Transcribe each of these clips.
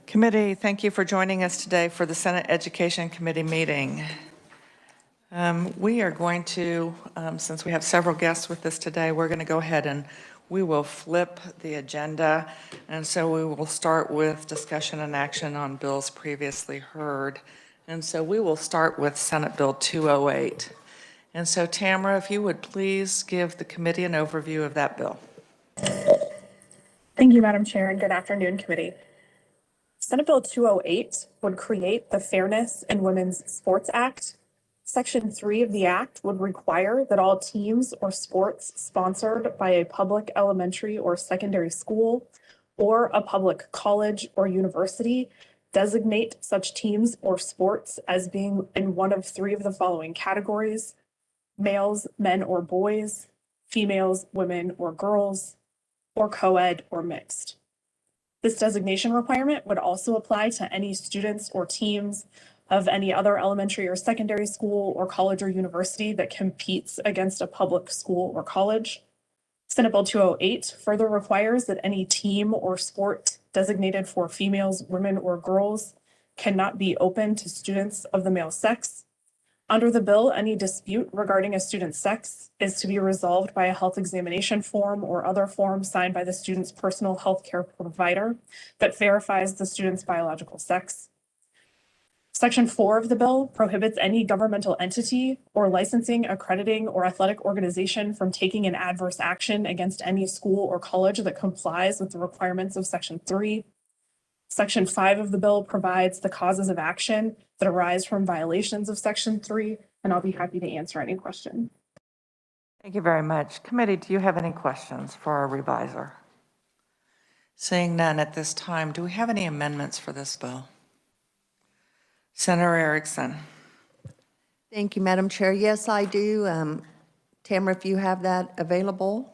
Committee, thank you for joining us today for the Senate Education Committee meeting. We are going to, since we have several guests with us today, we're going to go ahead and we will flip the agenda. And so we will start with discussion and action on bills previously heard. And so we will start with Senate Bill 208. And so Tamara, if you would please give the committee an overview of that bill. Thank you, Madam Chair, and good afternoon, committee. Senate Bill 208 would create the Fairness in Women's Sports Act. Section 3 of the Act would require that all teams or sports sponsored by a public elementary or secondary school or a public college or university designate such teams or sports as being in one of three of the following categories: males, men, or boys, females, women, or girls, or co-ed or mixed. This designation requirement would also apply to any students or teams of any other elementary or secondary school or college or university that competes against a public school or college. Senate Bill 208 further requires that any team or sport designated for females, women, or girls cannot be open to students of the male sex. Under the bill, any dispute regarding a student's sex is to be resolved by a health examination form or other form signed by the student's personal health care provider that verifies the student's biological sex. Section 4 of the bill prohibits any governmental entity or licensing, accrediting, or athletic organization from taking an adverse action against any school or college that complies with the requirements of Section 3. Section 5 of the bill provides the causes of action that arise from violations of Section 3, and I'll be happy to answer any question. Thank you very much. Committee, do you have any questions for our reviser? Seeing none at this time, do we have any amendments for this bill? Senator Erickson. Thank you, Madam Chair. Yes, I do. Tamara, if you have that available.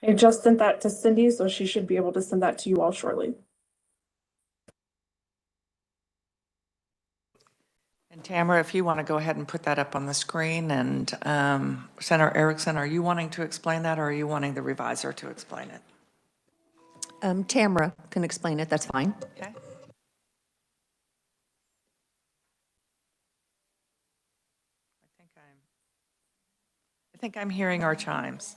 I just sent that to Cindy, so she should be able to send that to you all shortly. And Tamara, if you want to go ahead and put that up on the screen, and Senator Erickson, are you wanting to explain that, or are you wanting the reviser to explain it? Tamara can explain it. That's fine. Okay. I think I'm hearing our chimes.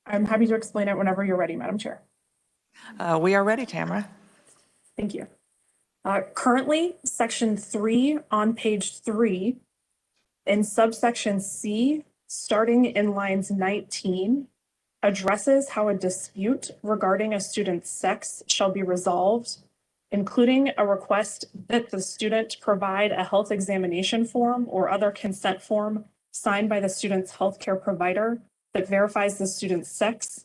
I'm happy to explain it whenever you're ready, Madam Chair. We are ready, Tamara. Thank you. Currently, Section 3 on page 3 in subsection C, starting in lines 19, addresses how a dispute regarding a student's sex shall be resolved, including a request that the student provide a health examination form or other consent form signed by the student's healthcare provider that verifies the student's sex.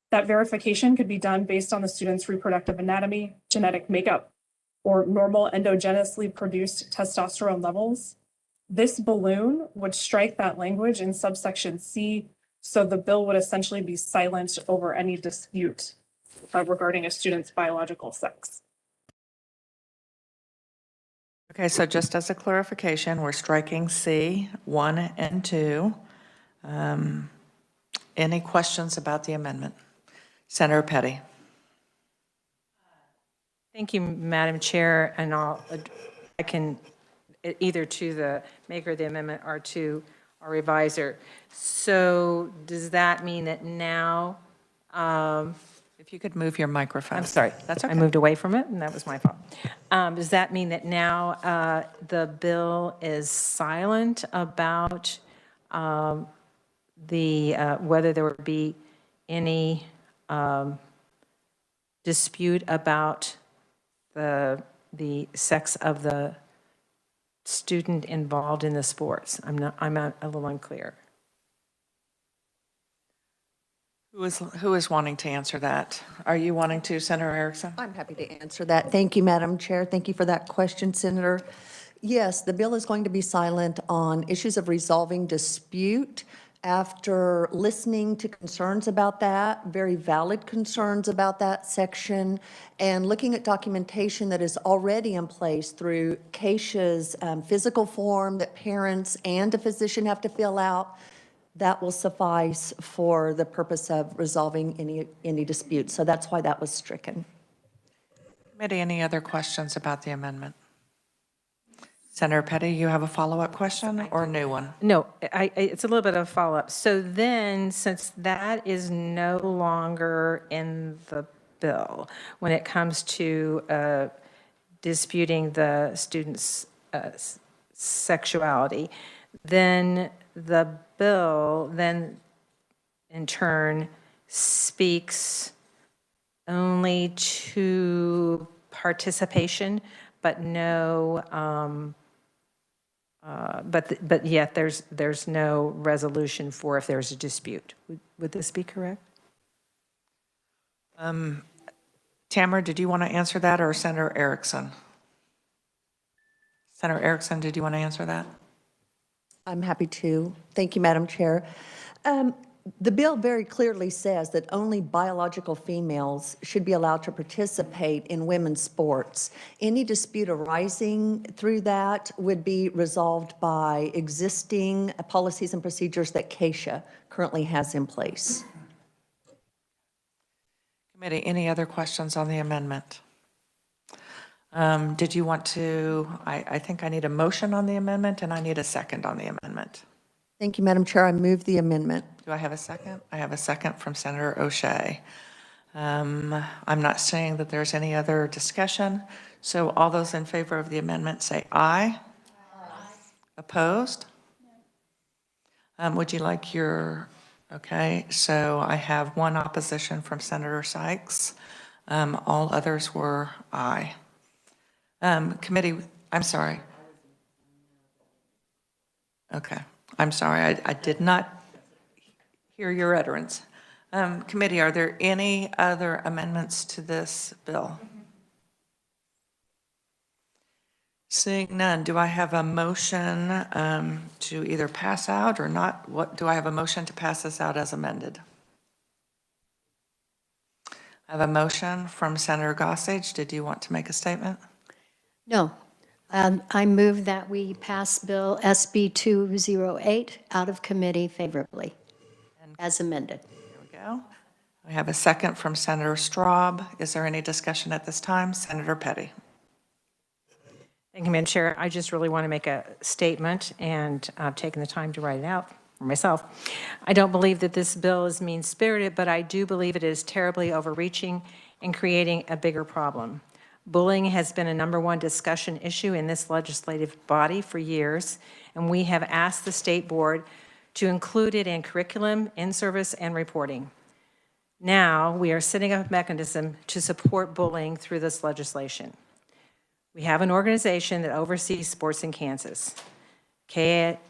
That verification could be done based on the student's reproductive anatomy, genetic makeup, or normal endogenously produced testosterone levels. This balloon would strike that language in subsection C, so the bill would essentially be silent over any dispute regarding a student's biological sex. Okay, so just as a clarification, we're striking C, 1 and 2. Any questions about the amendment? Senator Petty. Thank you, Madam Chair, and I can either to the maker of the amendment or to our reviser. So does that mean that now, If you could move your microphone. I'm sorry, That's okay. I moved away from it and that was my fault. Does that mean that now the bill is silent about whether there would be any dispute about the sex of the student involved in the sports? I'm a little unclear. Who is wanting to answer that? Are you wanting to, Senator Erickson? I'm happy to answer that. Thank you, Madam Chair. Thank you for that question, Senator. Yes, the bill is going to be silent on issues of resolving dispute after listening to concerns about that, very valid concerns about that section, and looking at documentation that is already in place through Keisha's physical form that parents and a physician have to fill out, that will suffice for the purpose of resolving any dispute. So that's why that was stricken. Committee, any other questions about the amendment? Senator Petty, you have a follow-up question or a new one? No, it's a little bit of a follow-up. So then, since that is no longer in the bill, when it comes to disputing the student's sexuality, then the bill then, in turn, speaks only to participation, but no, but yet there's no resolution for if there's a dispute. Would this be correct? Tamara, did you want to answer that, or Senator Erickson? Senator Erickson, did you want to answer that? I'm happy to. Thank you, Madam Chair. The bill very clearly says that only biological females should be allowed to participate in women's sports. Any dispute arising through that would be resolved by existing policies and procedures that Keisha currently has in place. Committee, any other questions on the amendment? Did you want to, I think I need a motion on the amendment and I need a second on the amendment. Thank you, Madam Chair. I move the amendment. Do I have a second? I have a second from Senator O'Shea. I'm not saying that there's any other discussion. So all those in favor of the amendment say aye. Aye. Opposed? Would you like your, okay, so I have one opposition from Senator Sykes. All others were aye. Committee, I'm sorry. Okay, I'm sorry, I did not hear your utterance. Committee, are there any other amendments to this bill? Seeing none, do I have a motion to either pass out or not? What, do I have a motion to pass this out as amended? I have a motion from Senator Gossage. Did you want to make a statement? No. I move that we pass Bill SB 208 out of committee favorably, as amended. There we go. We have a second from Senator Straub. Is there any discussion at this time? Senator Petty. Thank you, Madam Chair. I just really want to make a statement, and I've taken the time to write it out for myself. I don't believe that this bill is mean-spirited, but I do believe it is terribly overreaching and creating a bigger problem. Bullying has been a #1 discussion issue in this legislative body for years, and we have asked the State Board to include it in curriculum, in-service, and reporting. Now, we are setting up a mechanism to support bullying through this legislation. We have an organization that oversees sports in Kansas, KSHSAA,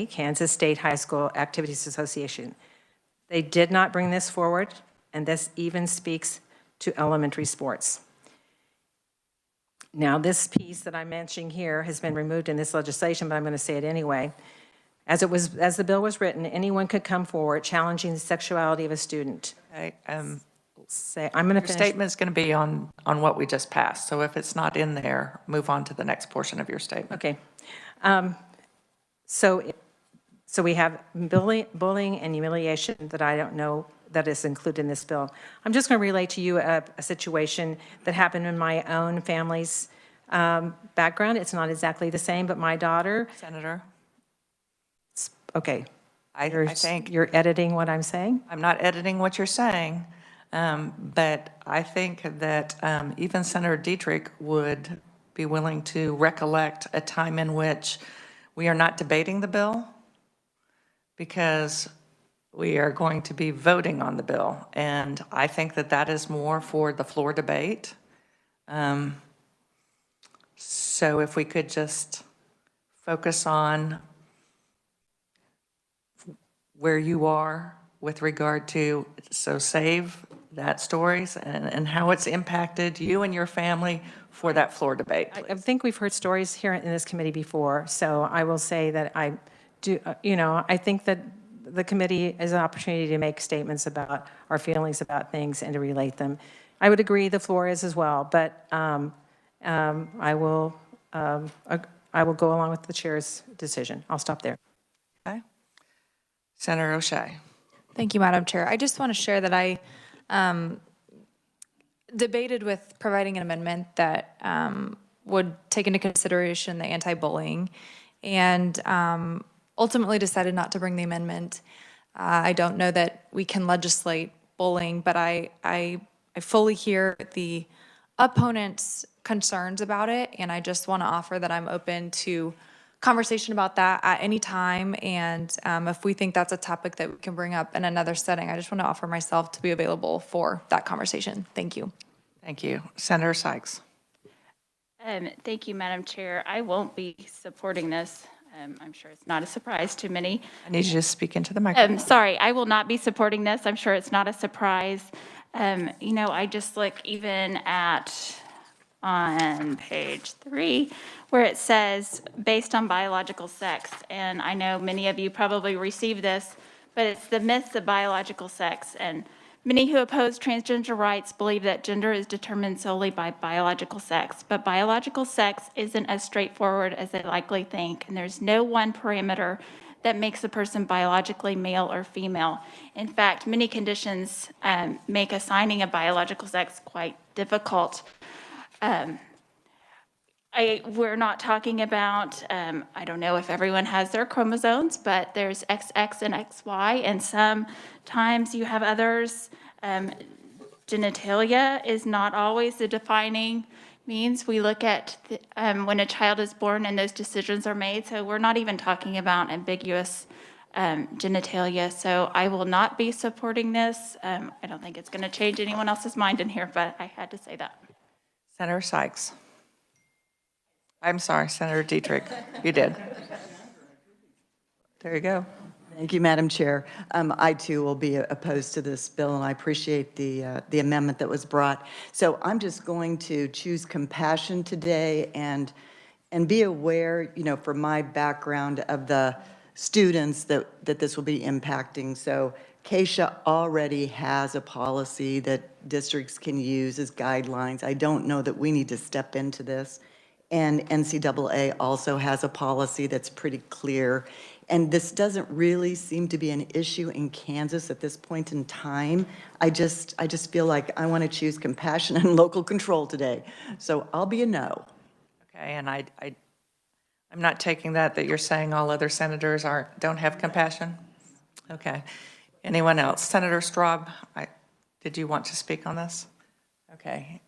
Kansas State High School Activities Association. They did not bring this forward, and this even speaks to elementary sports. Now, this piece that I'm mentioning here has been removed in this legislation, but I'm going to say it anyway. As the bill was written, anyone could come forward challenging the sexuality of a student. Okay. I'm going to Your finish. statement's going to be on what we just passed. So if it's not in there, move on to the next portion of your statement. Okay. So we have bullying and humiliation that I don't know that is included in this bill. I'm just going to relate to you a situation that happened in my own family's background. It's not exactly the same, but my daughter. Senator, Okay. I think You're editing what I'm saying? I'm not editing what you're saying, but I think that even Senator Dietrich would be willing to recollect a time in which we are not debating the bill because we are going to be voting on the bill. And I think that that is more for the floor debate. So if we could just focus on where you are with regard to, so save that stories and how it's impacted you and your family for that floor debate, I please. think we've heard stories here in this committee before, so I will say that I I think that the committee is an opportunity to make statements about our feelings about things and to relate them. I would agree the floor is as well, but I will go along with the chair's decision. I'll stop there. Okay. Senator O'Shea. Thank you, Madam Chair. I just want to share that I debated with providing an amendment that would take into consideration the anti-bullying and ultimately decided not to bring the amendment. I don't know that we can legislate bullying, but I fully hear the opponent's concerns about it, and I just want to offer that I'm open to conversation about that at any time, and if we think that's a topic that we can bring up in another setting, I just want to offer myself to be available for that conversation. Thank you. Thank you. Senator Sykes. Thank you, Madam Chair. I won't be supporting this. I'm sure it's not a surprise to many. I need you to speak into the microphone. Sorry, I will not be supporting this. I'm sure it's not a surprise. I just look even at on page 3 where it says based on biological sex, and I know many of you probably received this, but it's the myths of biological sex, and many who oppose transgender rights believe that gender is determined solely by biological sex, but biological sex isn't as straightforward as they likely think, and there's no one parameter that makes a person biologically male or female. In fact, many conditions make assigning a biological sex quite difficult. We're not talking about, I don't know if everyone has their chromosomes, but there's XX and XY, and sometimes you have others. Genitalia is not always the defining means. We look at when a child is born and those decisions are made, so we're not even talking about ambiguous genitalia. So I will not be supporting this. I don't think it's going to change anyone else's mind in here, but I had to say that. Senator Sykes. I'm sorry, Senator Dietrich. You did. There you go. Thank you, Madam Chair. I too will be opposed to this bill, and I appreciate the amendment that was brought. So I'm just going to choose compassion today and be aware, from my background of the students that this will be impacting. So KSHA already has a policy that districts can use as guidelines. I don't know that we need to step into this. And NCAA also has a policy that's pretty clear. And this doesn't really seem to be an issue in Kansas at this point in time. I just feel like I want to choose compassion and local control today. So I'll be a no. Okay, and I'm not taking that you're saying all other senators don't have compassion? Okay. Anyone else? Senator Straub, did you want to speak on this? Okay.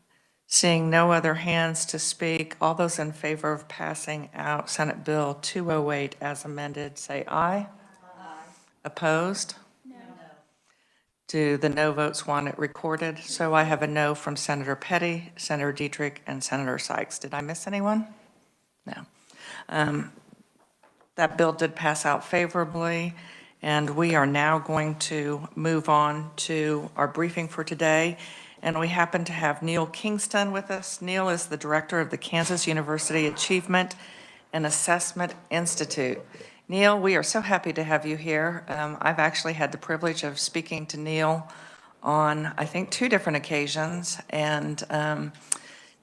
Seeing no other hands to speak, all those in favor of passing out Senate Bill 208 as amended, say aye. Aye. Opposed? No. Do the no votes want it recorded? So I have a no from Senator Petty, Senator Dietrich, and Senator Sykes. Did I miss anyone? No. That bill did pass out favorably, and we are now going to move on to our briefing for today. And we happen to have Neil Kingston with us. Neil is the director of the Kansas University Achievement and Assessment Institute. Neil, we are so happy to have you here. I've actually had the privilege of speaking to Neil on, I think, 2 different occasions. And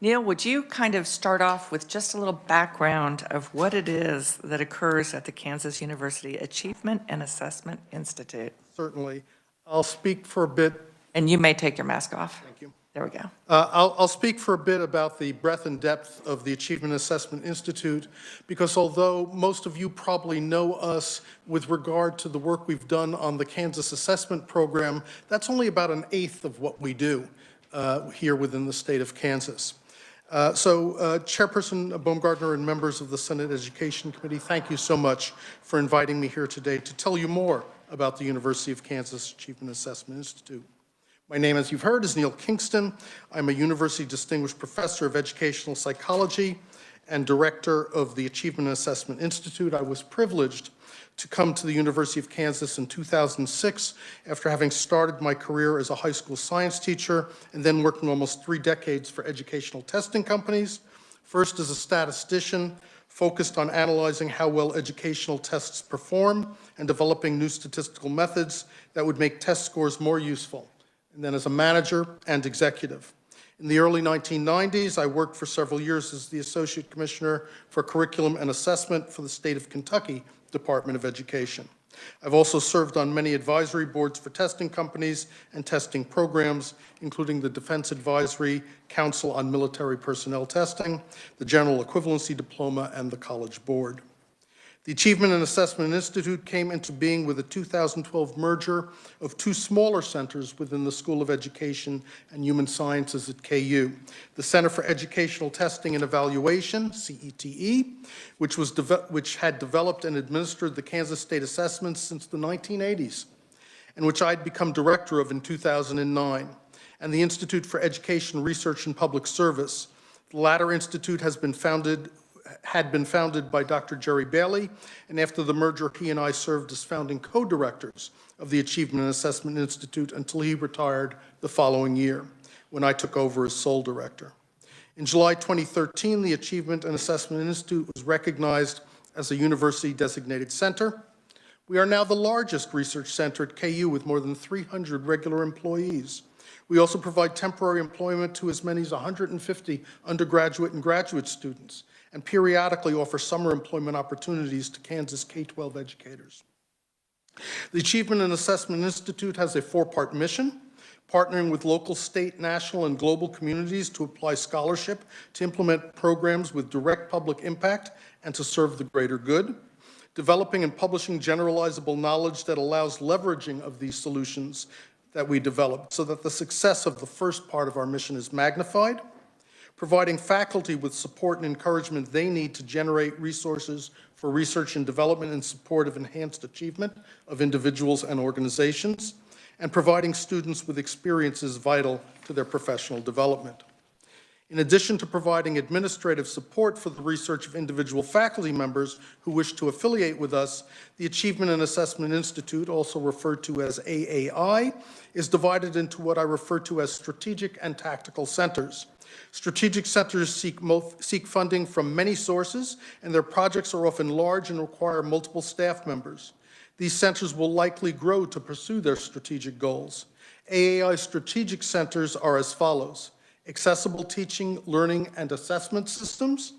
Neil, would you kind of start off with just a little background of what it is that occurs at the Kansas University Achievement and Assessment Institute? Certainly. I'll speak for a bit. And you may take your mask off. Thank you. There we go. I'll speak for a bit about the breadth and depth of the Achievement Assessment Institute, because although most of you probably know us with regard to the work we've done on the Kansas Assessment Program, that's only about 1/8 of what we do here within the state of Kansas. Chairperson Baumgartner and members of the Senate Education Committee, thank you so much for inviting me here today to tell you more about the University of Kansas Achievement Assessment Institute. My name, as you've heard, is Neil Kingston. I'm a University Distinguished Professor of Educational Psychology and Director of the Achievement Assessment Institute. I was privileged to come to the University of Kansas in 2006 after having started my career as a high school science teacher and then working almost 3 decades for educational testing companies, first as a statistician, focused on analyzing how well educational tests perform and developing new statistical methods that would make test scores more useful, and then as a manager and executive. In the early 1990s, I worked for several years as the Associate Commissioner for Curriculum and Assessment for the State of Kentucky Department of Education. I've also served on many advisory boards for testing companies and testing programs, including the Defense Advisory Council on Military Personnel Testing, the General Equivalency Diploma, and the College Board. The Achievement and Assessment Institute came into being with a 2012 merger of two smaller centers within the School of Education and Human Sciences at KU. The Center for Educational Testing and Evaluation, CETE, which had developed and administered the Kansas State assessments since the 1980s, and which I'd become director of in 2009, and the Institute for Education, Research, and Public Service. The latter institute had been founded by Dr. Jerry Bailey, and after the merger, he and I served as founding co-directors of the Achievement and Assessment Institute until he retired the following year, when I took over as sole director. In July 2013, the Achievement and Assessment Institute was recognized as a university-designated center. We are now the largest research center at KU with more than 300 regular employees. We also provide temporary employment to as many as 150 undergraduate and graduate students, and periodically offer summer employment opportunities to Kansas K-12 educators. The Achievement and Assessment Institute has a four-part mission: partnering with local, state, national, and global communities to apply scholarship to implement programs with direct public impact and to serve the greater good; developing and publishing generalizable knowledge that allows leveraging of these solutions that we develop so that the success of the first part of our mission is magnified; providing faculty with support and encouragement they need to generate resources for research and development in support of enhanced achievement of individuals and organizations; and providing students with experiences vital to their professional development. In addition to providing administrative support for the research of individual faculty members who wish to affiliate with us, the Achievement and Assessment Institute, also referred to as AAI, is divided into what I refer to as strategic and tactical centers. Strategic centers seek funding from many sources, and their projects are often large and require multiple staff members. These centers will likely grow to pursue their strategic goals. AAI strategic centers are as follows: accessible teaching, learning, and assessment systems,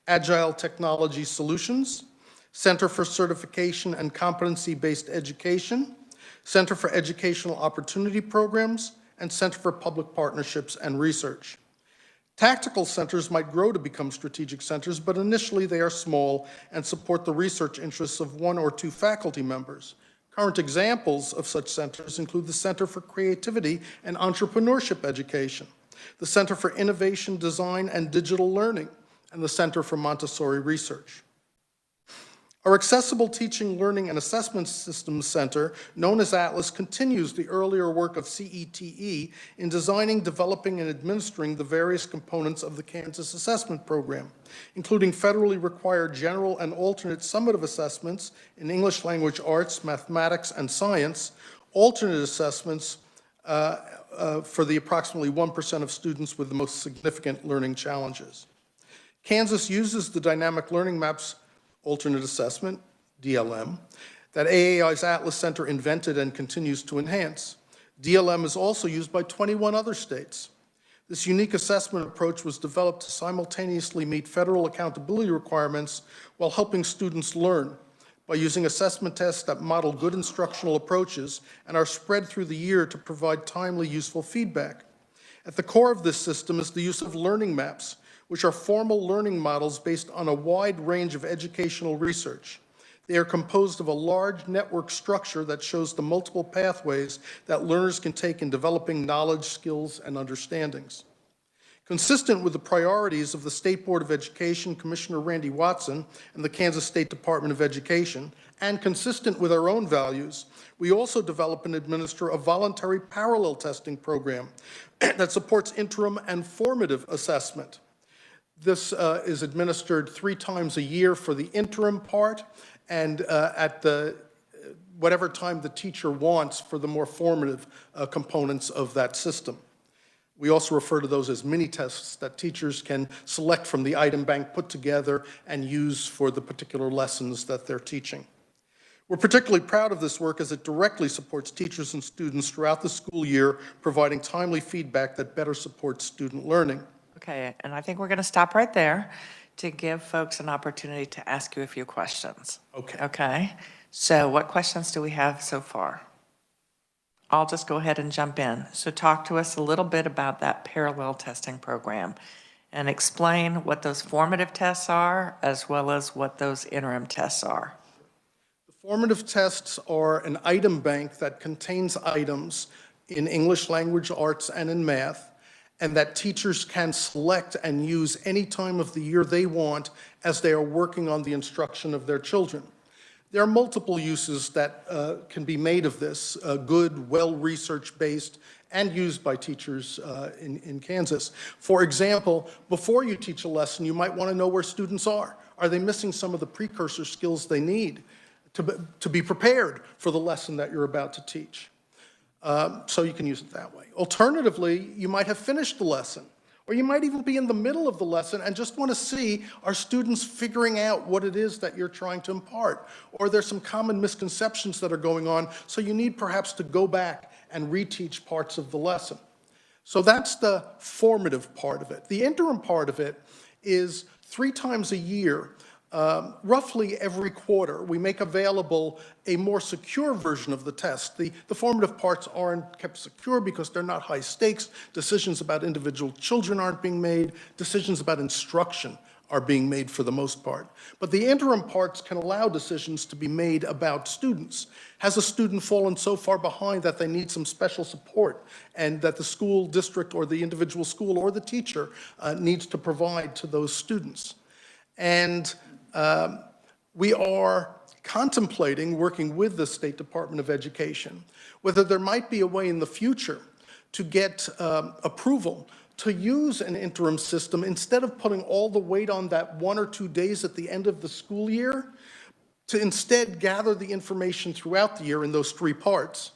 agile technology solutions, Center for Certification and Competency-Based Education, Center for Educational Opportunity Programs, and Center for Public Partnerships and Research. Tactical centers might grow to become strategic centers, but initially they are small and support the research interests of one or two faculty members. Current examples of such centers include the Center for Creativity and Entrepreneurship Education, the Center for Innovation, Design, and Digital Learning, and the Center for Montessori Research. Our Accessible Teaching, Learning, and Assessment Systems Center, known as ATLAS, continues the earlier work of CETE in designing, developing, and administering the various components of the Kansas Assessment Program, including federally required general and alternate summative assessments in English language arts, mathematics, and science, alternate assessments for the approximately 1% of students with the most significant learning challenges. Kansas uses the Dynamic Learning Maps Alternate Assessment, DLM, that AAI's Atlas Center invented and continues to enhance. DLM is also used by 21 other states. This unique assessment approach was developed to simultaneously meet federal accountability requirements while helping students learn by using assessment tests that model good instructional approaches and are spread through the year to provide timely, useful feedback. At the core of this system is the use of learning maps, which are formal learning models based on a wide range of educational research. They are composed of a large network structure that shows the multiple pathways that learners can take in developing knowledge, skills, and understandings. Consistent with the priorities of the State Board of Education, Commissioner Randy Watson, and the Kansas State Department of Education, and consistent with our own values, we also develop and administer a voluntary parallel testing program that supports interim and formative assessment. This is administered 3 times a year for the interim part, and at whatever time the teacher wants for the more formative components of that system. We also refer to those as mini tests that teachers can select from the item bank put together and use for the particular lessons that they're teaching. We're particularly proud of this work as it directly supports teachers and students throughout the school year, providing timely feedback that better supports student learning. Okay, and I think we're going to stop right there to give folks an opportunity to ask you a few questions. Okay. Okay, so what questions do we have so far? I'll just go ahead and jump in. So talk to us a little bit about that parallel testing program and explain what those formative tests are as well as what those interim tests are. The formative tests are an item bank that contains items in English language arts and in math, and that teachers can select and use any time of the year they want as they are working on the instruction of their children. There are multiple uses that can be made of this, good, well-research based, and used by teachers in Kansas. For example, before you teach a lesson, you might want to know where students are. Are they missing some of the precursor skills they need to be prepared for the lesson that you're about to teach? So you can use it that way. Alternatively, you might have finished the lesson, or you might even be in the middle of the lesson and just want to see, are students figuring out what it is that you're trying to impart? Or there's some common misconceptions that are going on, so you need perhaps to go back and reteach parts of the lesson. So that's the formative part of it. The interim part of it is 3 times a year, roughly every quarter, we make available a more secure version of the test. The formative parts aren't kept secure because they're not high stakes. Decisions about individual children aren't being made. Decisions about instruction are being made for the most part. But the interim parts can allow decisions to be made about students. Has a student fallen so far behind that they need some special support and that the school district or the individual school or the teacher needs to provide to those students? And we are contemplating, working with the State Department of Education, whether there might be a way in the future to get approval to use an interim system instead of putting all the weight on that 1 or 2 days at the end of the school year, to instead gather the information throughout the year in those 3 parts,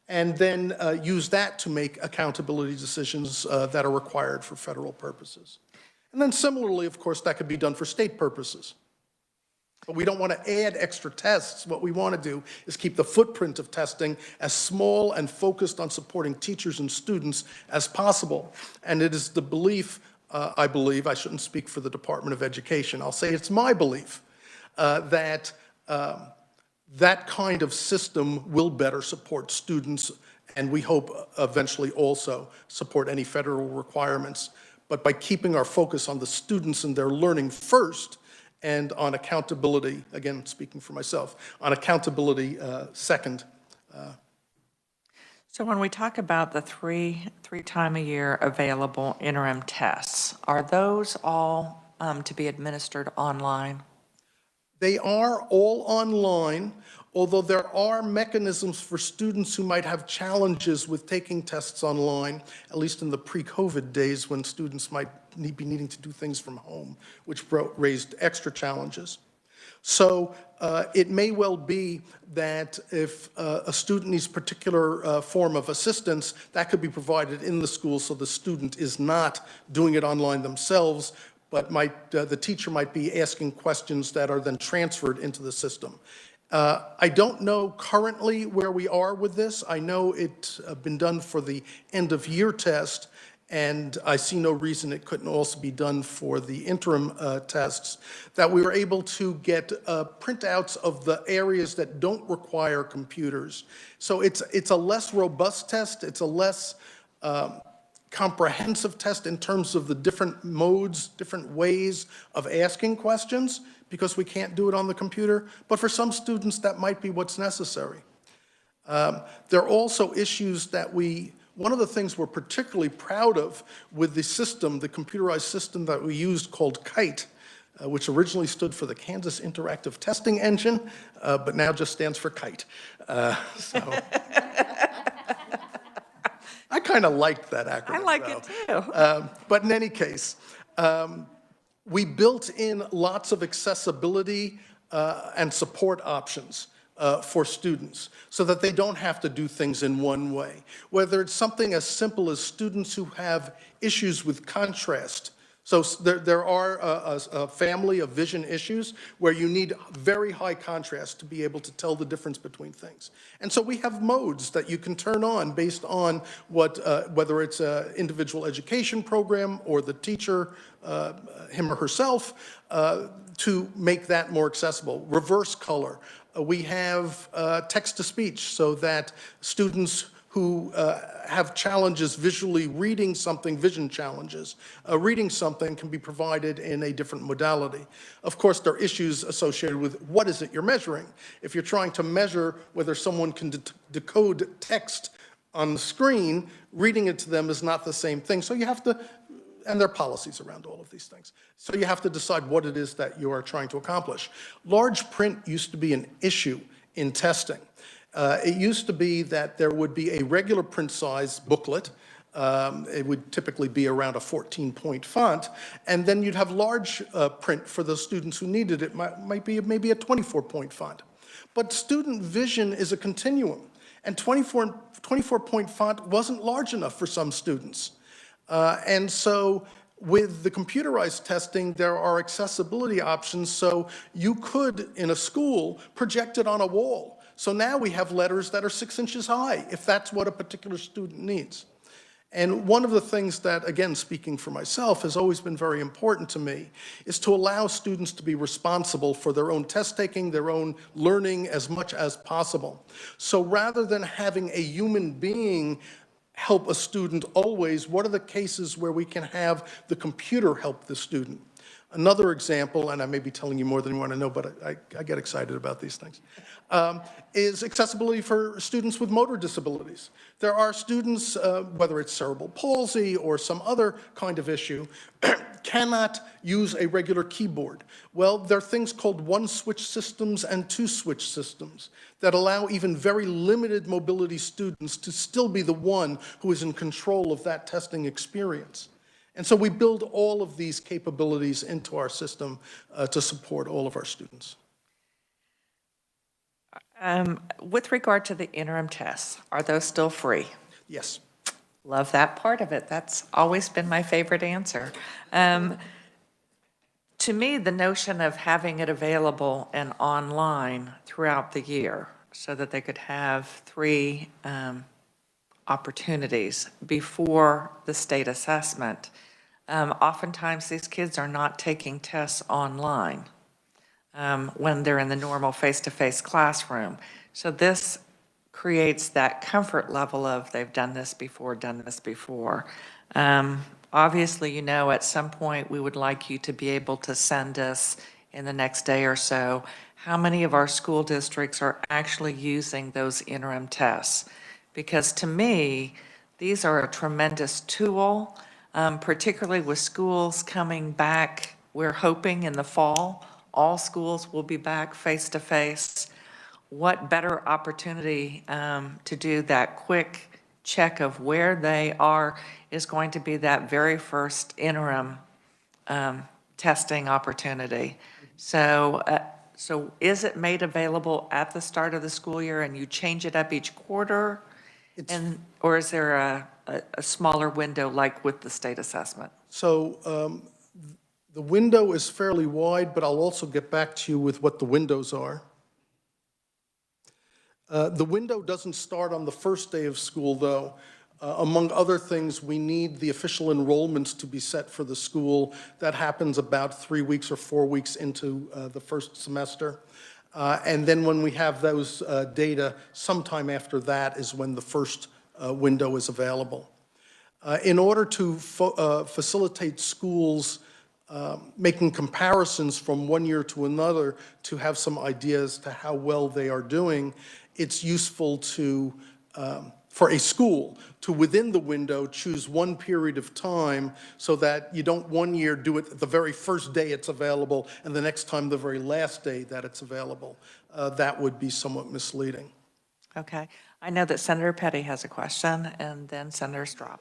and then use that to make accountability decisions that are required for federal purposes. And then similarly, of course, that could be done for state purposes. But we don't want to add extra tests. What we want to do is keep the footprint of testing as small and focused on supporting teachers and students as possible. And it is the belief, I believe, I shouldn't speak for the Department of Education, I'll say it's my belief, that that kind of system will better support students, and we hope eventually also support any federal requirements. But by keeping our focus on the students and their learning first, and on accountability, again, speaking for myself, on accountability second. So when we talk about the three time a year available interim tests, are those all to be administered online? They are all online, although there are mechanisms for students who might have challenges with taking tests online, at least in the pre-COVID days when students might be needing to do things from home, which raised extra challenges. So it may well be that if a student needs a particular form of assistance, that could be provided in the school so the student is not doing it online themselves, but the teacher might be asking questions that are then transferred into the system. I don't know currently where we are with this. I know it's been done for the end of year test, and I see no reason it couldn't also be done for the interim tests, that we were able to get printouts of the areas that don't require computers. So it's a less robust test. It's a less comprehensive test in terms of the different modes, different ways of asking questions, because we can't do it on the computer. But for some students, that might be what's necessary. There are also issues that one of the things we're particularly proud of with the system, the computerized system that we used called KITE, which originally stood for the Kansas Interactive Testing Engine, but now just stands for KITE. So I kind of liked that acronym. I like it too. But in any case, we built in lots of accessibility and support options for students so that they don't have to do things in one way. Whether it's something as simple as students who have issues with contrast. So there are a family of vision issues where you need very high contrast to be able to tell the difference between things. And so we have modes that you can turn on based on what, whether it's an individual education program or the teacher, him or herself, to make that more accessible. Reverse color. We have text-to-speech so that students who have challenges visually reading something, vision challenges, reading something can be provided in a different modality. Of course, there are issues associated with what is it you're measuring. If you're trying to measure whether someone can decode text on the screen, reading it to them is not the same thing. So you have to, and there are policies around all of these things. So you have to decide what it is that you are trying to accomplish. Large print used to be an issue in testing. It used to be that there would be a regular print size booklet. It would typically be around a 14-point font, and then you'd have large print for the students who needed it, might be maybe a 24-point font. But student vision is a continuum, and 24-point font wasn't large enough for some students. And so with the computerized testing, there are accessibility options, so you could, in a school, project it on a wall. So now we have letters that are 6 inches high, if that's what a particular student needs. And one of the things that, again, speaking for myself, has always been very important to me is to allow students to be responsible for their own test taking, their own learning as much as possible. So rather than having a human being help a student always, what are the cases where we can have the computer help the student? Another example, and I may be telling you more than you want to know, but I get excited about these things, is accessibility for students with motor disabilities. There are students, whether it's cerebral palsy or some other kind of issue, cannot use a regular keyboard. Well, there are things called one-switch systems and two-switch systems that allow even very limited mobility students to still be the one who is in control of that testing experience. And so we build all of these capabilities into our system to support all of our students. With regard to the interim tests, are those still free? Yes. Love that part of it. That's always been my favorite answer. To me, the notion of having it available and online throughout the year so that they could have 3 opportunities before the state assessment. Oftentimes, these kids are not taking tests online when they're in the normal face-to-face classroom. So this creates that comfort level of they've done this before, done this before. Obviously, you know, at some point, we would like you to be able to send us in the next day or so how many of our school districts are actually using those interim tests. Because to me, these are a tremendous tool, particularly with schools coming back. We're hoping in the fall, all schools will be back face-to-face. What better opportunity to do that quick check of where they are is going to be that very first interim testing opportunity. So is it made available at the start of the school year and you change it up each quarter? Or is there a smaller window like with the state assessment? So the window is fairly wide, but I'll also get back to you with what the windows are. The window doesn't start on the first day of school, though. Among other things, we need the official enrollments to be set for the school. That happens about 3 weeks or 4 weeks into the first semester. And then when we have those data, sometime after that is when the first window is available. In order to facilitate schools making comparisons from one year to another to have some ideas to how well they are doing, it's useful to, for a school to within the window choose one period of time so that you don't one year do it the very first day it's available and the next time the very last day that it's available. That would be somewhat misleading. Okay. I know that Senator Petty has a question, and then Senator Straub.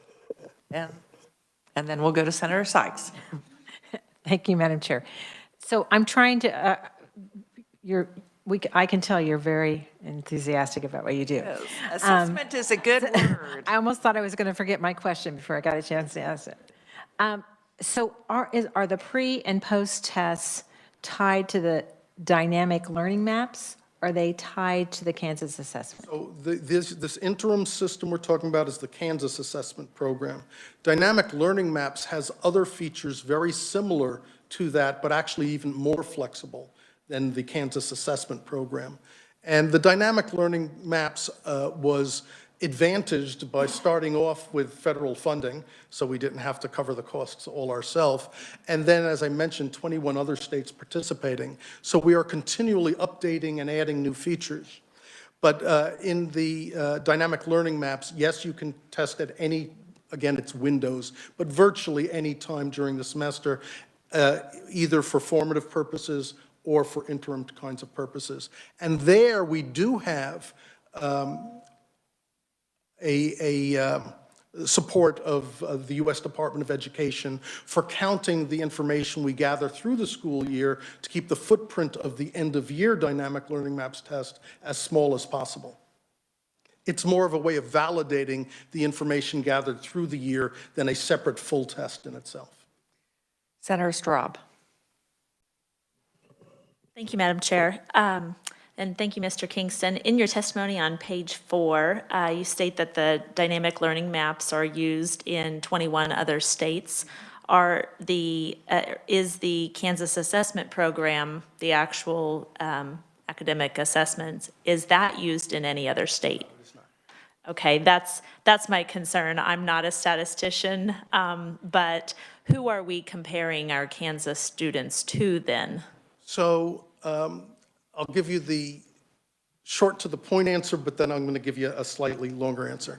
And then we'll go to Senator Sykes. Thank you, Madam Chair. So I'm trying to, I can tell you're very enthusiastic about what you do. Assessment is a good word. I almost thought I was going to forget my question before I got a chance to ask it. So are the pre and post tests tied to the dynamic learning maps? Are they tied to the Kansas assessment? So this interim system we're talking about is the Kansas assessment program. Dynamic learning maps has other features very similar to that, but actually even more flexible than the Kansas assessment program. And the dynamic learning maps was advantaged by starting off with federal funding, so we didn't have to cover the costs all ourselves. And then, as I mentioned, 21 other states participating. So we are continually updating and adding new features. But in the dynamic learning maps, yes, you can test at any, again, it's windows, but virtually any time during the semester, either for formative purposes or for interim kinds of purposes. And there we do have support of the U.S. Department of Education for counting the information we gather through the school year to keep the footprint of the end-of-year dynamic learning maps test as small as possible. It's more of a way of validating the information gathered through the year than a separate full test in itself. Senator Straub. Thank you, Madam Chair. And thank you, Mr. Kingston. In your testimony on page 4, you state that the dynamic learning maps are used in 21 other states. Is the Kansas assessment program, the actual academic assessments, is that used in any other state? Okay, that's my concern. I'm not a statistician, but who are we comparing our Kansas students to then? So I'll give you the short to the point answer, but then I'm going to give you a slightly longer answer.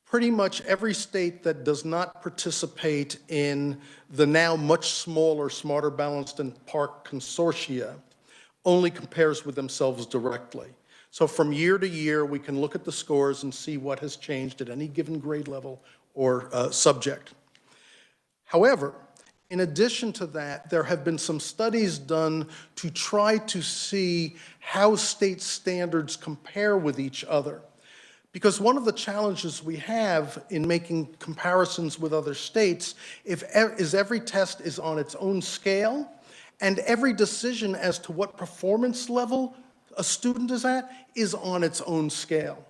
Pretty much every state that does not participate in the now much smaller Smarter Balanced and PARCC consortia only compares with themselves directly. So from year to year, we can look at the scores and see what has changed at any given grade level or subject. However, in addition to that, there have been some studies done to try to see how state standards compare with each other. Because one of the challenges we have in making comparisons with other states is every test is on its own scale, and every decision as to what performance level a student is at is on its own scale.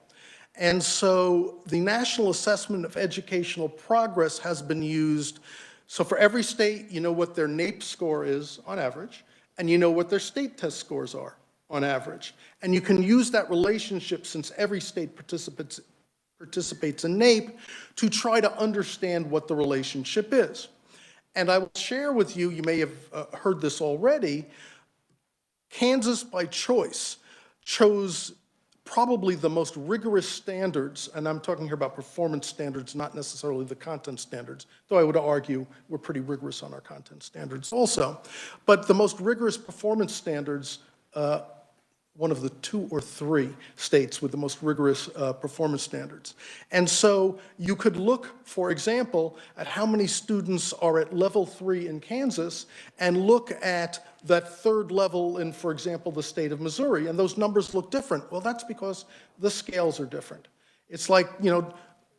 And so the National Assessment of Educational Progress has been used. So for every state, you know what their NAEP score is on average, and you know what their state test scores are on average. And you can use that relationship, since every state participates in NAEP, to try to understand what the relationship is. And I will share with you, you may have heard this already, Kansas by choice chose probably the most rigorous standards, and I'm talking here about performance standards, not necessarily the content standards, though I would argue we're pretty rigorous on our content standards also. But the most rigorous performance standards, one of the 2 or 3 states with the most rigorous performance standards. And so you could look, for example, at how many students are at level 3 in Kansas and look at that third level in, for example, the state of Missouri, and those numbers look different. Well, that's because the scales are different. It's like, you know,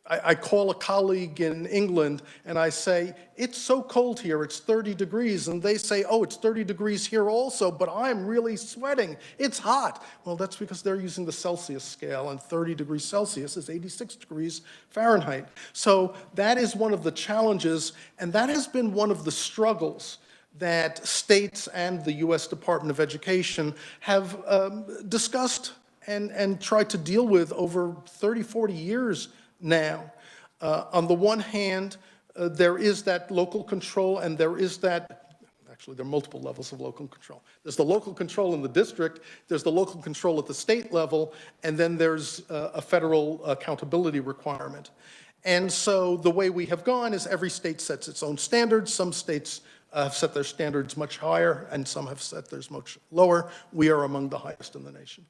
I call a colleague in England and I say, it's so cold here, it's 30 degrees. And they say, oh, it's 30 degrees here also, but I'm really sweating. It's hot. Well, that's because they're using the Celsius scale, and 30 degrees Celsius is 86 degrees Fahrenheit. So that is one of the challenges, and that has been one of the struggles that states and the U.S. Department of Education have discussed and tried to deal with over 30, 40 years now. On the one hand, there is that local control, and there is that, actually there are multiple levels of local control. There's the local control in the district, there's the local control at the state level, and then there's a federal accountability requirement. And so the way we have gone is every state sets its own standards. Some states have set their standards much higher, and some have set theirs much lower. We are among the highest in the nation.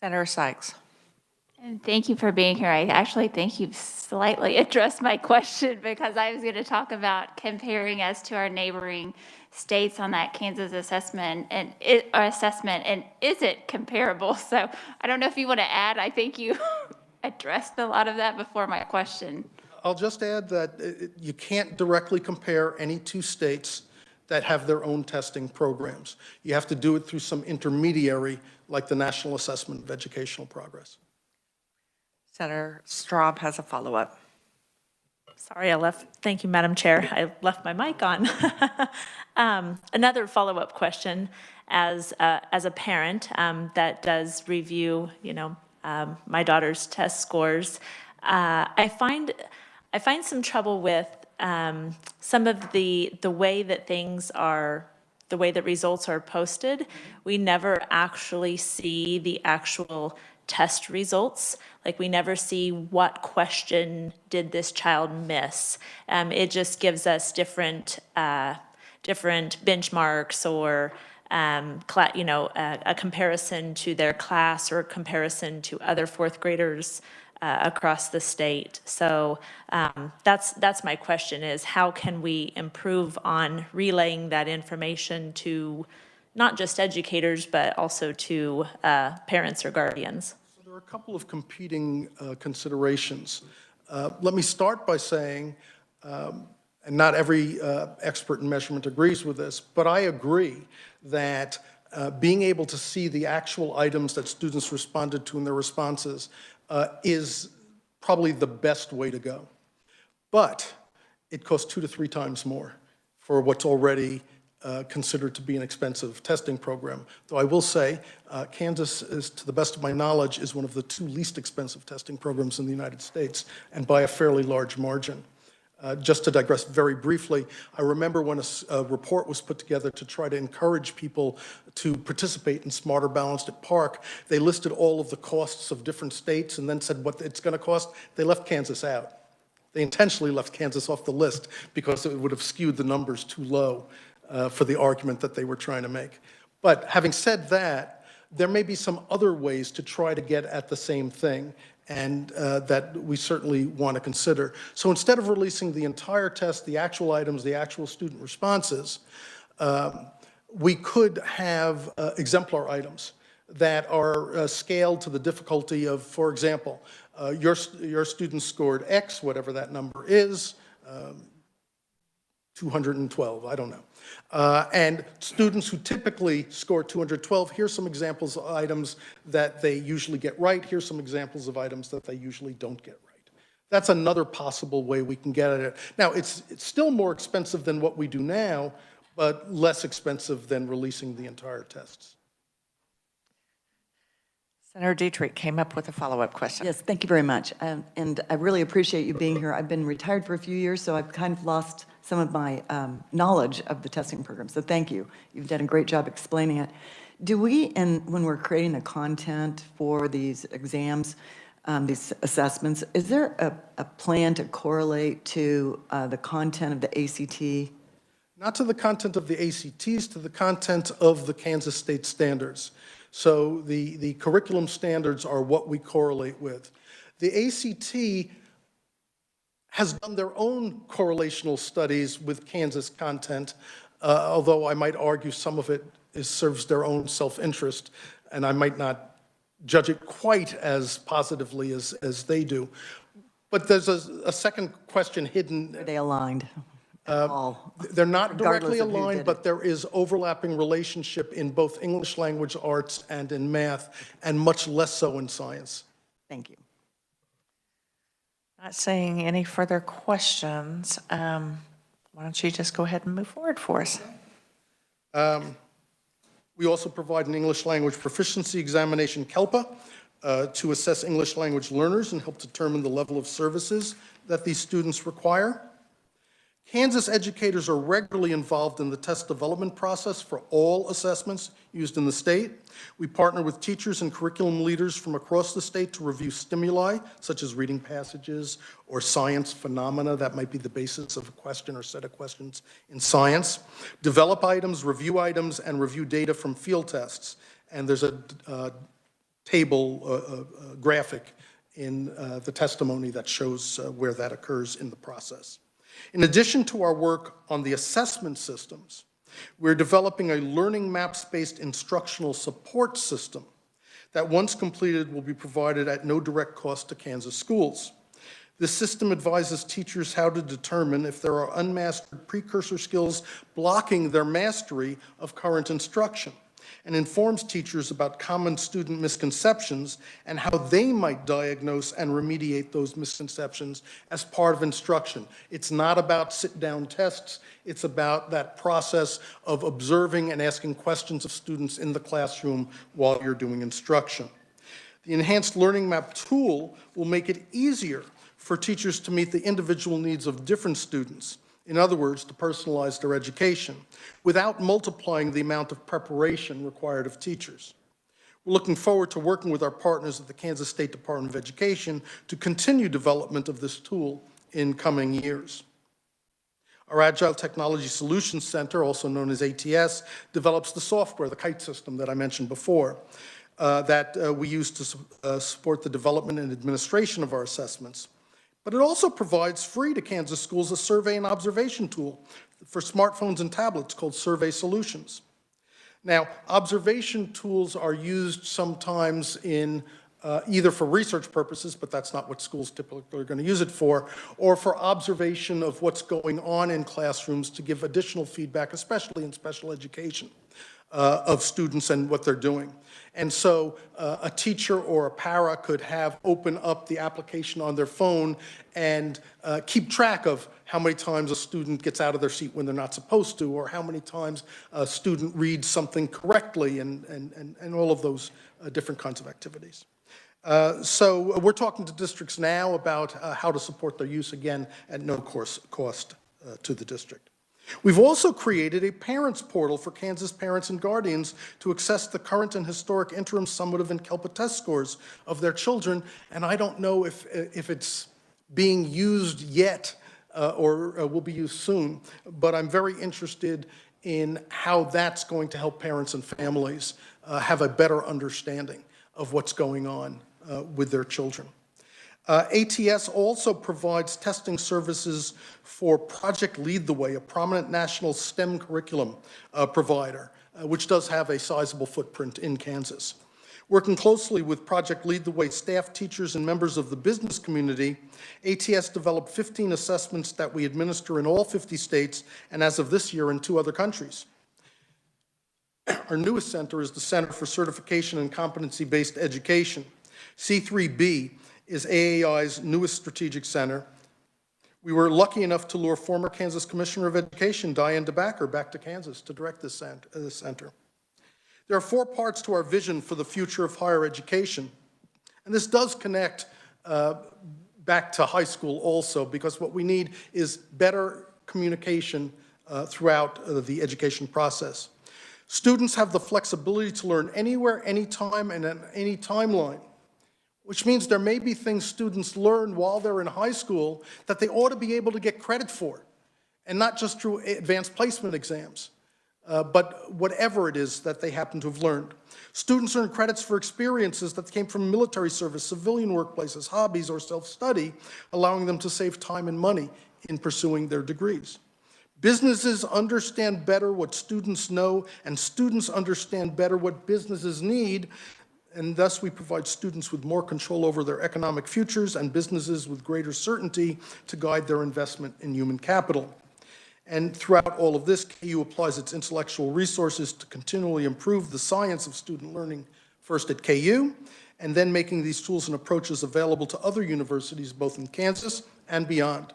Senator Sykes. And thank you for being here. I actually think you've slightly addressed my question because I was going to talk about comparing us to our neighboring states on that Kansas assessment and is it comparable? So I don't know if you want to add. I think you addressed a lot of that before my question. I'll just add that you can't directly compare any two states that have their own testing programs. You have to do it through some intermediary, like the National Assessment of Educational Progress. Senator Straub has a follow-up. Sorry, thank you, Madam Chair. I left my mic on. Another follow-up question, as a parent that does review, my daughter's test scores, I find some trouble with some of the way that the way that results are posted. We never actually see the actual test results. Like, we never see what question did this child miss. It just gives us different benchmarks or a comparison to their class or a comparison to other fourth graders across the state. So that's my question, is how can we improve on relaying that information to not just educators, but also to parents or guardians? So there are a couple of competing considerations. Let me start by saying, and not every expert in measurement agrees with this, but I agree that being able to see the actual items that students responded to in their responses is probably the best way to go. But it costs 2 to 3 times more for what's already considered to be an expensive testing program. Though I will say, Kansas is, to the best of my knowledge, is one of the 2 least expensive testing programs in the United States, and by a fairly large margin. Just to digress very briefly, I remember when a report was put together to try to encourage people to participate in Smarter Balanced at Park. They listed all of the costs of different states and then said what it's going to cost. They left Kansas out. They intentionally left Kansas off the list because it would have skewed the numbers too low for the argument that they were trying to make. But having said that, there may be some other ways to try to get at the same thing, and that we certainly want to consider. So instead of releasing the entire test, the actual items, the actual student responses, we could have exemplar items that are scaled to the difficulty of, for example, your student scored X, whatever that number is, 212, I don't know. And students who typically score 212, here's some examples of items that they usually get right. Here's some examples of items that they usually don't get right. That's another possible way we can get at it. Now, it's still more expensive than what we do now, but less expensive than releasing the entire tests. Senator Dietrich came up with a follow-up question. Yes, thank you very much. And I really appreciate you being here. I've been retired for a few years, so I've kind of lost some of my knowledge of the testing program. So thank you. You've done a great job explaining it. Do we, when we're creating the content for these exams, these assessments, is there a plan to correlate to the content of the ACT? Not to the content of the ACTs, to the content of the Kansas State standards. So the curriculum standards are what we correlate with. The ACT has done their own correlational studies with Kansas content, although I might argue some of it serves their own self-interest, and I might not judge it quite as positively as they do. But there's a second question hidden. Are they aligned? They're not directly Regardless of who aligned, did but it. there is overlapping relationship in both English language arts and in math, and much less so in science. Thank you. Not seeing any further questions. Why don't you just go ahead and move forward for us? We also provide an English language proficiency examination, KELPA, to assess English language learners and help determine the level of services that these students require. Kansas educators are regularly involved in the test development process for all assessments used in the state. We partner with teachers and curriculum leaders from across the state to review stimuli, such as reading passages or science phenomena that might be the basis of a question or set of questions in science, develop items, and review data from field tests. And there's a table, graphic in the testimony that shows where that occurs in the process. In addition to our work on the assessment systems, we're developing a learning maps-based instructional support system that, once completed, will be provided at no direct cost to Kansas schools. This system advises teachers how to determine if there are unmastered precursor skills blocking their mastery of current instruction, and informs teachers about common student misconceptions and how they might diagnose and remediate those misconceptions as part of instruction. It's not about sit-down tests. It's about that process of observing and asking questions of students in the classroom while you're doing instruction. The Enhanced Learning Map tool will make it easier for teachers to meet the individual needs of different students. In other words, to personalize their education without multiplying the amount of preparation required of teachers. We're looking forward to working with our partners at the Kansas State Department of Education to continue development of this tool in coming years. Our Agile Technology Solutions Center, also known as ATS, develops the software, the KITE system that I mentioned before, that we use to support the development and administration of our assessments. But it also provides free to Kansas schools a survey and observation tool for smartphones and tablets called Survey Solutions. Now, observation tools are used sometimes in either for research purposes, but that's not what schools typically are going to use it for, or for observation of what's going on in classrooms to give additional feedback, especially in special education, of students and what they're doing. And so a teacher or a para could open up the application on their phone and keep track of how many times a student gets out of their seat when they're not supposed to, or how many times a student reads something correctly, and all of those different kinds of activities. So we're talking to districts now about how to support their use, again, at no cost to the district. We've also created a parents portal for Kansas parents and guardians to access the current and historic interim, summative, and CELPA test scores of their children, and I don't know if it's being used yet or will be used soon, but I'm very interested in how that's going to help parents and families have a better understanding of what's going on with their children. ATS also provides testing services for Project Lead the Way, a prominent national STEM curriculum provider, which does have a sizable footprint in Kansas. Working closely with Project Lead the Way staff, teachers, and members of the business community, ATS developed 15 assessments that we administer in all 50 states, and as of this year in 2 other countries. Our newest center is the Center for Certification and Competency-Based Education. C3B is AAI's newest strategic center. We were lucky enough to lure former Kansas Commissioner of Education, Diane DeBacker, back to Kansas to direct this center. There are 4 parts to our vision for the future of higher education, and this does connect back to high school also, because what we need is better communication throughout the education process. Students have the flexibility to learn anywhere, anytime, and at any timeline, which means there may be things students learn while they're in high school that they ought to be able to get credit for, and not just through advanced placement exams, but whatever it is that they happen to have learned. Students earn credits for experiences that came from military service, civilian workplaces, hobbies, or self-study, allowing them to save time and money in pursuing their degrees. Businesses understand better what students know, and students understand better what businesses need, and thus we provide students with more control over their economic futures and businesses with greater certainty to guide their investment in human capital. And throughout all of this, KU applies its intellectual resources to continually improve the science of student learning, first at KU, and then making these tools and approaches available to other universities, both in Kansas and beyond,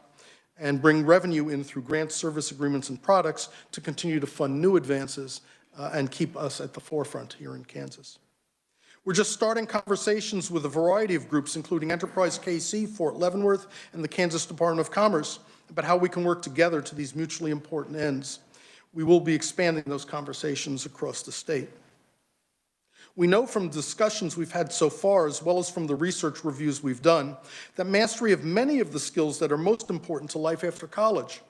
and bring revenue in through grants, service agreements, and products to continue to fund new advances and keep us at the forefront here in Kansas. We're just starting conversations with a variety of groups, including Enterprise KC, Fort Leavenworth, and the Kansas Department of Commerce, about how we can work together to these mutually important ends. We will be expanding those conversations across the state. We know from discussions we've had so far, as well as from the research reviews we've done, that mastery of many of the skills that are most important to life after college,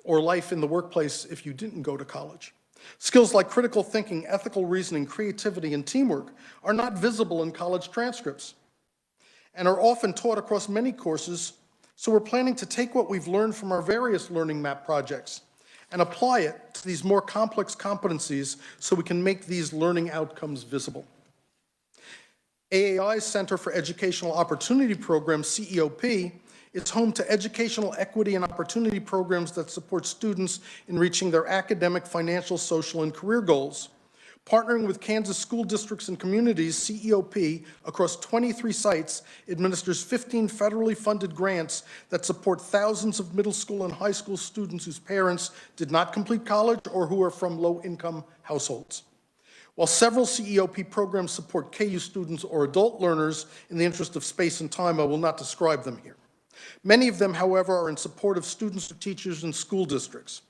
or life in the workplace if you didn't go to college. Skills like critical thinking, ethical reasoning, creativity, and teamwork are not visible in college transcripts. and are often taught across many courses, so we're planning to take what we've learned from our various learning map projects and apply it to these more complex competencies so we can make these learning outcomes visible. AAI's Center for Educational Opportunity Programs, CEOP, is home to educational equity and opportunity programs that support students in reaching their academic, financial, social, and career goals. Partnering with Kansas school districts and communities, CEOP, across 23 sites, administers 15 federally funded grants that support thousands of middle school and high school students whose parents did not complete college or who are from low-income households. While several CEOP programs support KU students or adult learners, in the interest of space and time, I will not describe them here. Many of them, however, are in support of students or teachers in school districts.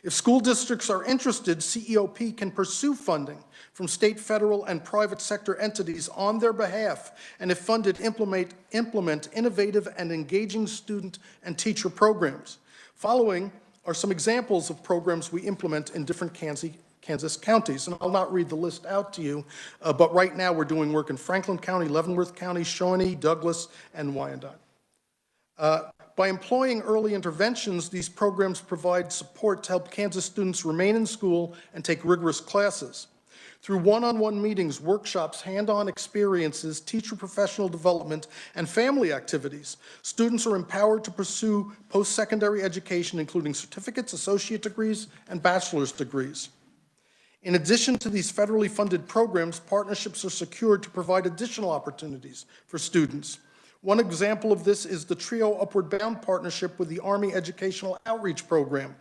If school districts are interested, CEOP can pursue funding from state, federal, and private sector entities on their behalf, and if funded, implement innovative and engaging student and teacher programs. Following are some examples of programs we implement in different Kansas counties, and I'll not read the list out to you, but right now we're doing work in Franklin County, Leavenworth County, Shawnee, Douglas, and Wyandotte. By employing early interventions, these programs provide support to help Kansas students remain in school and take rigorous classes. Through one-on-one meetings, workshops, hand-on experiences, teacher professional development, and family activities, students are empowered to pursue post-secondary education, including certificates, associate degrees, and bachelor's degrees. In addition to these federally funded programs, partnerships are secured to provide additional opportunities for students. One example of this is the TRIO Upward Bound partnership with the Army Educational Outreach Program,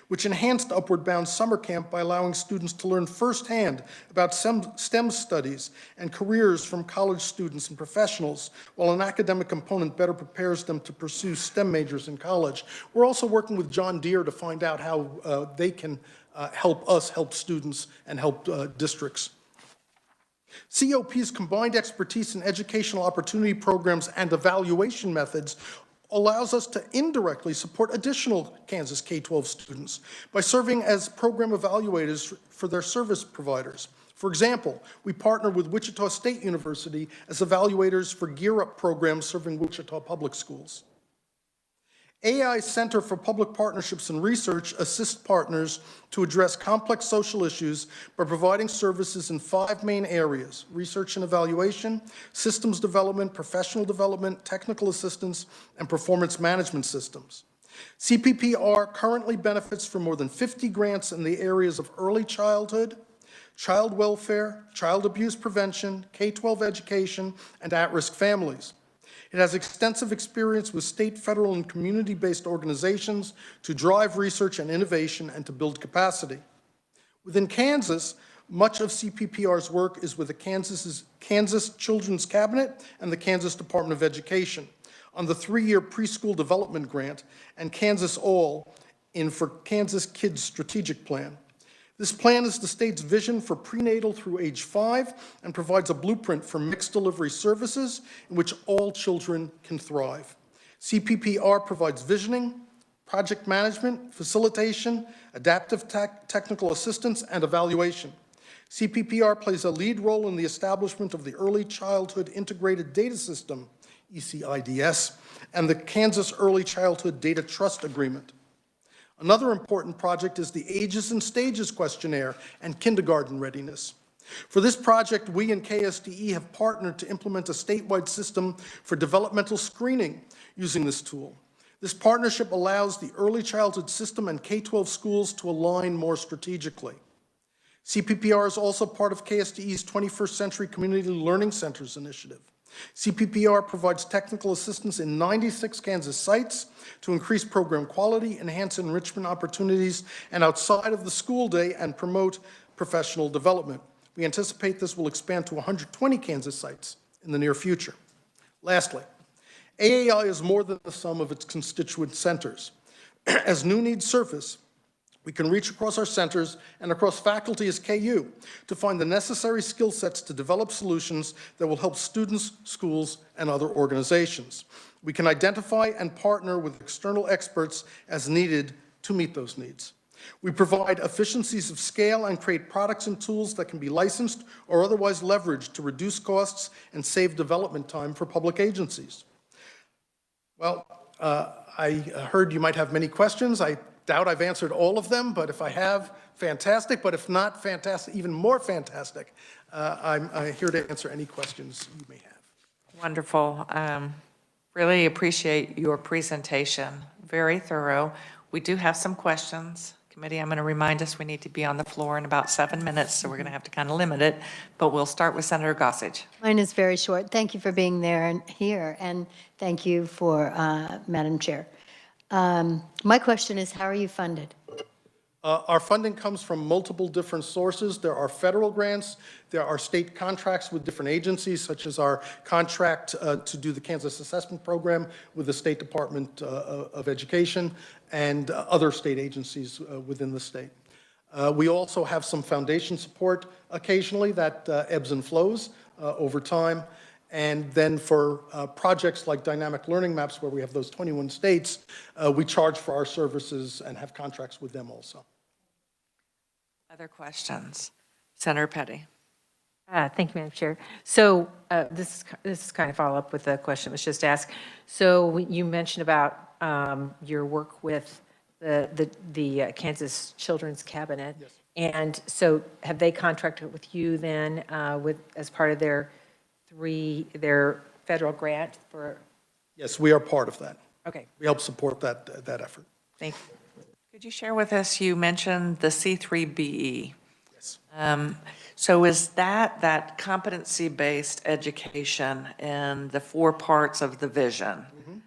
which enhanced Upward Bound summer camp by allowing students to learn firsthand about STEM studies and careers from college students and professionals, while an academic component better prepares them to pursue STEM majors in college. We're also working with John Deere to find out how they can help us help students and help districts. CEOP's combined expertise in educational opportunity programs and evaluation methods allows us to indirectly support additional Kansas K-12 students by serving as program evaluators for their service providers. For example, we partner with Wichita State University as evaluators for Gear Up programs serving Wichita Public Schools. AI's Center for Public Partnerships and Research assists partners to address complex social issues by providing services in 5 main areas: research and evaluation, systems development, professional development, technical assistance, and performance management systems. CPPR currently benefits from more than 50 grants in the areas of early childhood, child welfare, child abuse prevention, K-12 education, and at-risk families. It has extensive experience with state, federal, and community-based organizations to drive research and innovation and to build capacity. Within Kansas, much of CPPR's work is with the Kansas Children's Cabinet and the Kansas Department of Education on the 3-year preschool development grant and Kansas All in for Kansas Kids Strategic Plan. This plan is the state's vision for prenatal through age 5 and provides a blueprint for mixed delivery services in which all children can thrive. CPPR provides visioning, project management, facilitation, adaptive technical assistance, and evaluation. CPPR plays a lead role in the establishment of the Early Childhood Integrated Data System, ECIDS, and the Kansas Early Childhood Data Trust Agreement. Another important project is the Ages and Stages Questionnaire and Kindergarten Readiness. For this project, we and KSDE have partnered to implement a statewide system for developmental screening using this tool. This partnership allows the early childhood system and K-12 schools to align more strategically. CPPR is also part of KSDE's 21st Century Community Learning Centers initiative. CPPR provides technical assistance in 96 Kansas sites to increase program quality, enhance enrichment opportunities, and outside of the school day, and promote professional development. We anticipate this will expand to 120 Kansas sites in the near future. Lastly, AAI is more than the sum of its constituent centers. As new needs surface, we can reach across our centers and across faculty as KU to find the necessary skill sets to develop solutions that will help students, schools, and other organizations. We can identify and partner with external experts as needed to meet those needs. We provide efficiencies of scale and create products and tools that can be licensed or otherwise leveraged to reduce costs and save development time for public agencies. Well, I heard you might have many questions. I doubt I've answered all of them, but if I have, fantastic. But if not, fantastic, even more fantastic. I'm here to answer any questions you may have. Wonderful. Really appreciate your presentation. Very thorough. We do have some questions. Committee, I'm going to remind us we need to be on the floor in about 7 minutes, so we're going to have to kind of limit it. But we'll start with Senator Gossage. Mine is very short. Thank you for being there and here, and thank you for, Madam Chair. My question is, how are you funded? Our funding comes from multiple different sources. There are federal grants, there are state contracts with different agencies, such as our contract to do the Kansas Assessment Program with the State Department of Education and other state agencies within the state. We also have some foundation support occasionally that ebbs and flows over time. And then for projects like dynamic learning maps, where we have those 21 states, we charge for our services and have contracts with them also. Other questions? Senator Petty. Thank you, Madam Chair. So this is kind of follow up with the question that was just asked. So you mentioned about your work with the Kansas Children's Cabinet. Yes. And so have they contracted with you then as part of their federal grant for? Yes, we are part of that. Okay. We help support that effort. Thank you. Could you share with us, you mentioned the C3BE. Yes. So is that competency-based education in the 4 parts of the vision? Mm-hmm.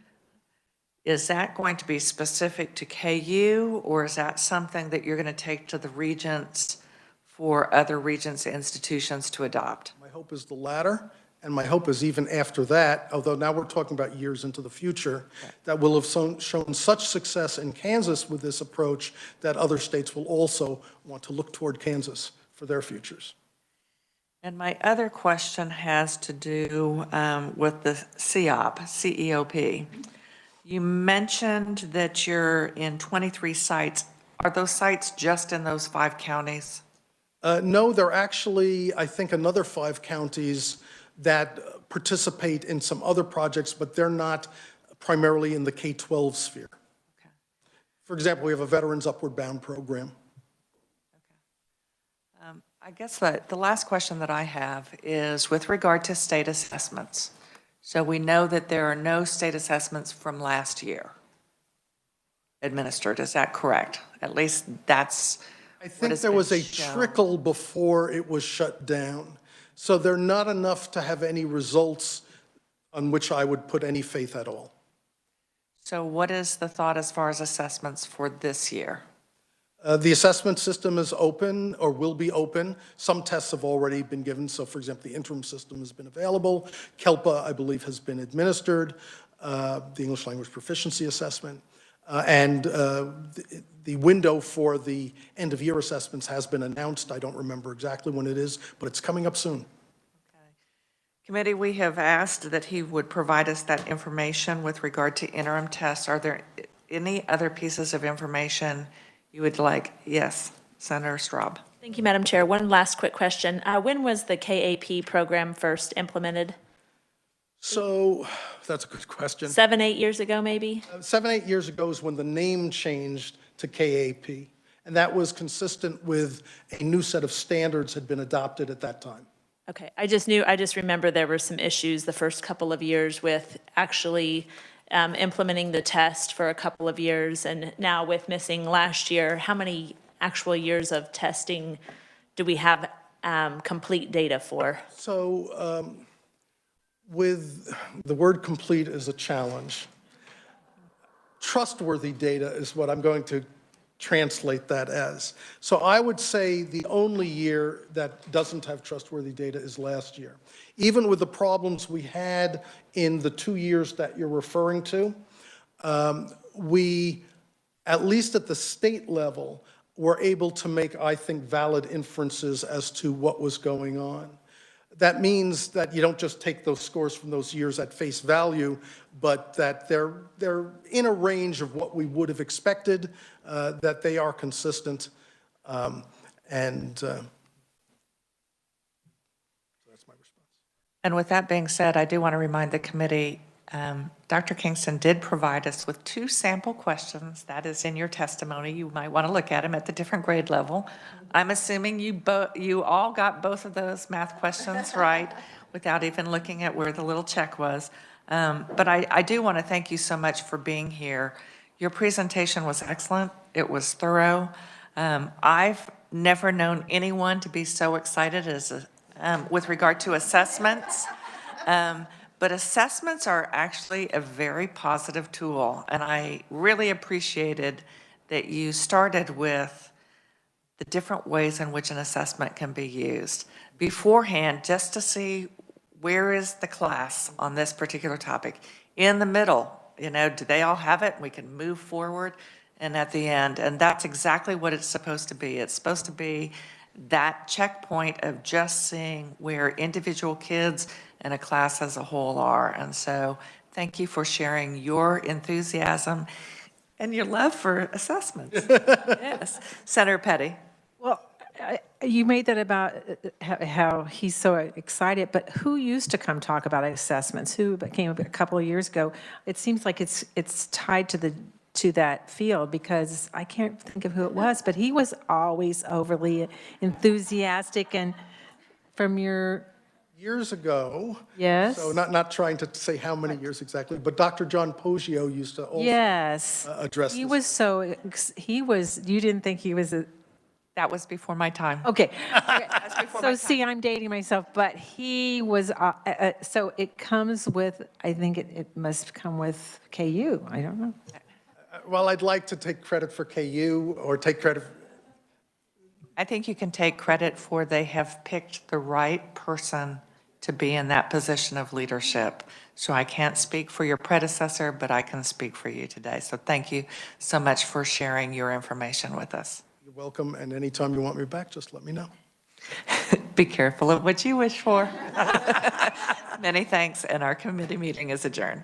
Is that going to be specific to KU, or is that something that you're going to take to the regents for other regents' institutions to adopt? My hope is the latter, and my hope is even after that, although now we're talking about years into the future, that will have shown such success in Kansas with this approach that other states will also want to look toward Kansas for their futures. And my other question has to do with the CEOP. You mentioned that you're in 23 sites. Are those sites just in those 5 counties? No, there are actually, I think, another 5 counties that participate in some other projects, but they're not primarily in the K-12 sphere. Okay. For example, we have a Veterans Upward Bound program. Okay. I guess the last question that I have is with regard to state assessments. So we know that there are no state assessments from last year administered. Is that correct? At least that's I think there was a trickle before it was shut down. So they're not enough to have any results on which I would put any faith at all. So what is the thought as far as assessments for this year? The assessment system is open or will be open. Some tests have already been given. So for example, the interim system has been available. KELPA, I believe, has been administered, the English Language Proficiency Assessment. And the window for the end of year assessments has been announced. I don't remember exactly when it is, but it's coming up soon. Okay. Committee, we have asked that he would provide us that information with regard to interim tests. Are there any other pieces of information you would like? Yes, Senator Straub. Thank you, Madam Chair. One last quick question. When was the KAP program first implemented? So that's a good question. 7, 8 years ago, maybe? 7, 8 years ago is when the name changed to KAP. And that was consistent with a new set of standards had been adopted at that time. Okay, I just remember there were some issues the first couple of years with actually implementing the test for a couple of years. And now with missing last year, how many actual years of testing do we have complete data for? So with the word complete is a challenge. Trustworthy data is what I'm going to translate that as. So I would say the only year that doesn't have trustworthy data is last year. Even with the problems we had in the 2 years that you're referring to, we, at least at the state level, were able to make, I think, valid inferences as to what was going on. That means that you don't just take those scores from those years at face value, but that they're in a range of what we would have expected, that they are consistent, and that's my response. And with that being said, I do want to remind the committee, Dr. Kingston did provide us with 2 sample questions. That is in your testimony. You might want to look at them at the different grade level. I'm assuming you all got both of those math questions right without even looking at where the little check was. But I do want to thank you so much for being here. Your presentation was excellent. It was thorough. I've never known anyone to be so excited as with regard to assessments. But assessments are actually a very positive tool, and I really appreciated that you started with the different ways in which an assessment can be used beforehand, just to see where is the class on this particular topic. In the middle, do they all have it? We can move forward, and at the end, and that's exactly what it's supposed to be. It's supposed to be that checkpoint of just seeing where individual kids and a class as a whole are. And so thank you for sharing your enthusiasm and your love for assessments. Yes. Senator Petty. Well, you made that about how he's so excited, but who used to come talk about assessments? Who came a couple of years ago? It seems like it's tied to that field, because I can't think of who it was, but he was always overly enthusiastic. And from your Years ago. Yes. So not trying to say how many years exactly, but Dr. John Poggio used to also yes, address he this. was so you didn't think he was That was before my time. okay. So see, I'm dating myself, but he was so it comes with, I think it must come with KU. I don't know. Well, I'd like to take credit for KU or take credit. I think you can take credit for they have picked the right person to be in that position of leadership. So I can't speak for your predecessor, but I can speak for you today. So thank you so much for sharing your information with us. You're welcome, and anytime you want me back, just let me know. Be careful of what you wish for. Many thanks, and our committee meeting is adjourned.